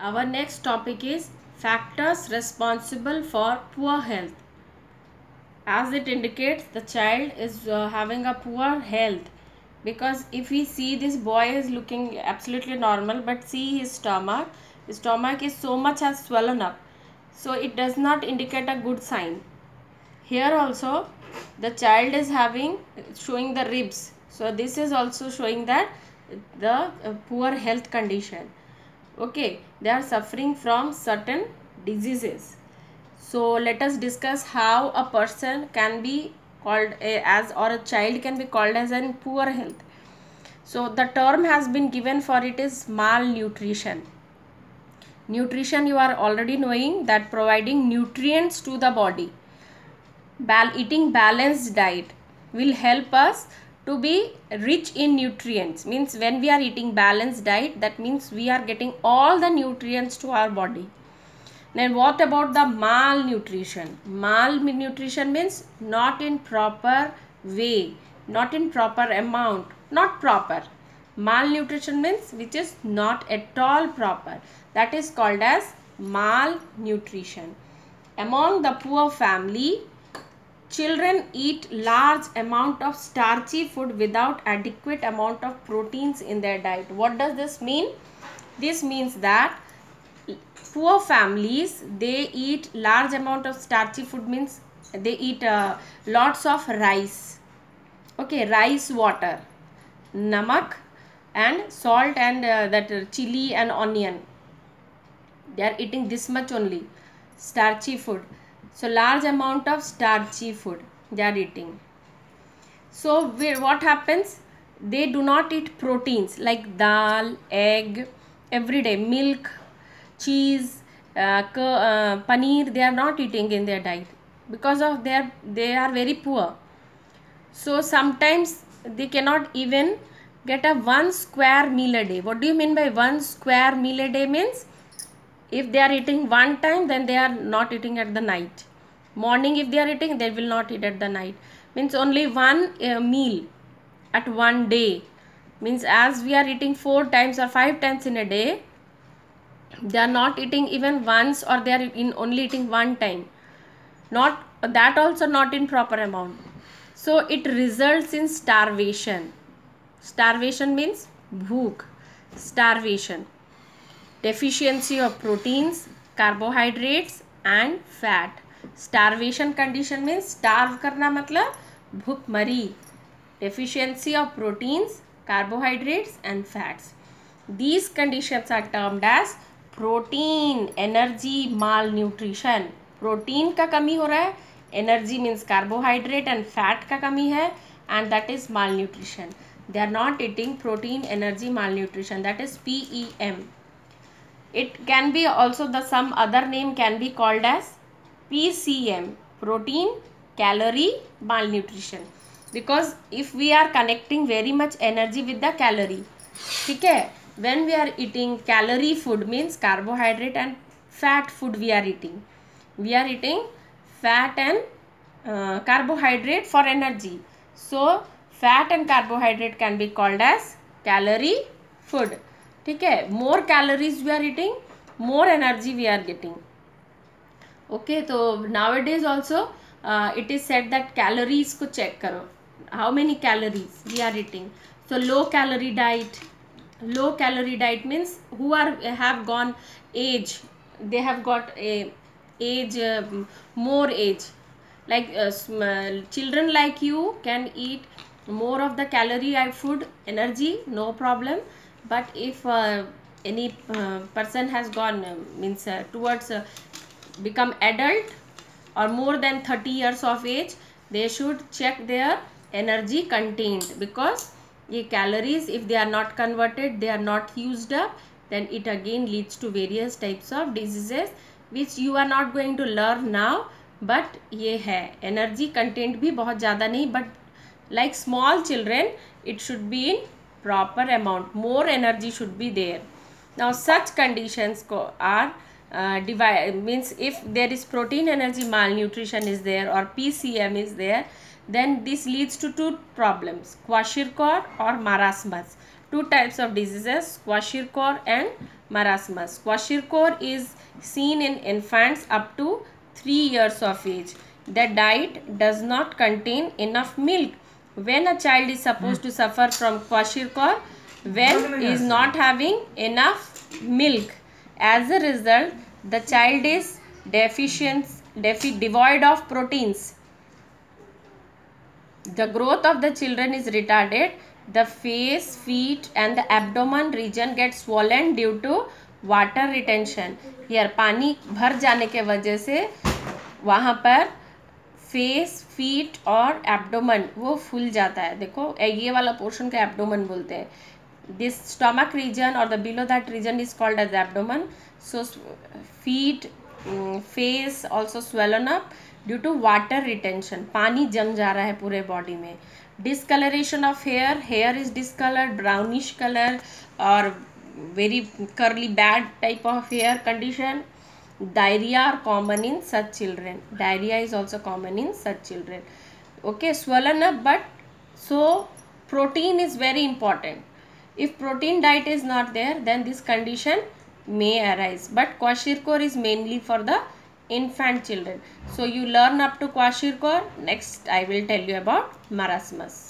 Our next topic is factors responsible for poor health. As it indicates, the child is having a poor health, because if we see this boy is looking absolutely normal, but see his stomach is so much has swollen up, so it does not indicate a good sign. Here also the child is showing the ribs, so this is also showing that the poor health condition. Okay, they are suffering from certain diseases. So let us discuss how a person can be called as, or a child can be called as, in poor health. So the term has been given for it is malnutrition. Nutrition, you are already knowing that providing nutrients to the body. Eating balanced diet will help us to be rich in nutrients. Means when we are eating balanced diet, that means we are getting all the nutrients to our body. Then what about the malnutrition? Malnutrition means not in proper way, not in proper amount, not proper. Malnutrition means which is not at all proper. That is called as malnutrition. Among the poor family, children eat large amount of starchy food without adequate amount of proteins in their diet. What does this mean? This means that poor families, they eat large amount of starchy food, means they eat lots of rice. Okay, rice water, namak and salt and that chili and onion. They are eating this much only starchy food. So large amount of starchy food they are eating. So what happens? They do not eat proteins like dal, egg, every day, milk, cheese, paneer. They are not eating in their diet because of they are very poor. So sometimes they cannot even get a 1 square meal a day. What do you mean by 1 square meal a day? Means if they are eating one time, then they are not eating at the night. Morning if they are eating, they will not eat at the night. Means only one meal at one day. Means as we are eating 4 times or 5 times in a day, they are not eating even once, or they are only eating one time. Not that also not in proper amount. So it results in starvation. Starvation means bhook, starvation. Deficiency of proteins, carbohydrates and fat. Starvation condition means starve करना मतलब भूखमरी. Deficiency of proteins, carbohydrates and fats. These conditions are termed as protein energy malnutrition. Protein का कमी हो रहा है, energy means carbohydrate and fat का कमी है, and that is malnutrition. They are not eating protein energy malnutrition, that is PEM. It can be also some other name can be called as PCM, protein calorie malnutrition, because if we are connecting very much energy with the calorie, ठीक है, when we are eating calorie food means carbohydrate and fat food we are eating. We are eating fat and carbohydrate for energy. So fat and carbohydrate can be called as calorie food. ठीक है, more calories we are eating, more energy we are getting. Okay, so nowadays also it is said that calories को check करो, how many calories we are eating. So low calorie diet means who have gone age, they have got a age, more age, like children like you can eat more of the calorie food, energy, no problem. But if any person has gone means towards become adult or more than 30 years of age, they should check their energy contained, because ye calories, if they are not converted, they are not used up, then it again leads to various types of diseases which you are not going to learn now. But ye hai energy content bhi bahut zyada nahi, but like small children it should be in proper amount, more energy should be there. Now such conditions are means if there is protein energy malnutrition is there or PCM is there, then this leads to two problems, kwashiorkor or marasmus. two types of diseases, kwashiorkor and marasmus. Kwashiorkor is seen in infants up to 3 years of age. The diet does not contain enough milk. When a child is supposed to suffer from kwashiorkor, when is not having enough milk. As a result, the child is devoid of proteins. The growth of the children is retarded. The face, feet and the abdomen region get swollen due to water retention. Here पानी भर जाने के वजह से वहाँ पर face, feet और abdomen वो फूल जाता है. देखो ये वाला पोर्शन को एब्डोमन बोलते हैं. This stomach region or the below that region is called as abdomen. So feet, face also swollen up due to water retention. पानी जम जा रहा है पूरे बॉडी में. Discoloration of hair. Hair is discolored, brownish color or very curly bad type of hair condition. Diarrhea are common in such children. Diarrhea is also common in such children. Okay, swollen up, but so protein is very important. If protein diet is not there, then this condition may arise. But kwashiorkor is mainly for the infant children. So you learn up to kwashiorkor. Next I will tell you about marasmus.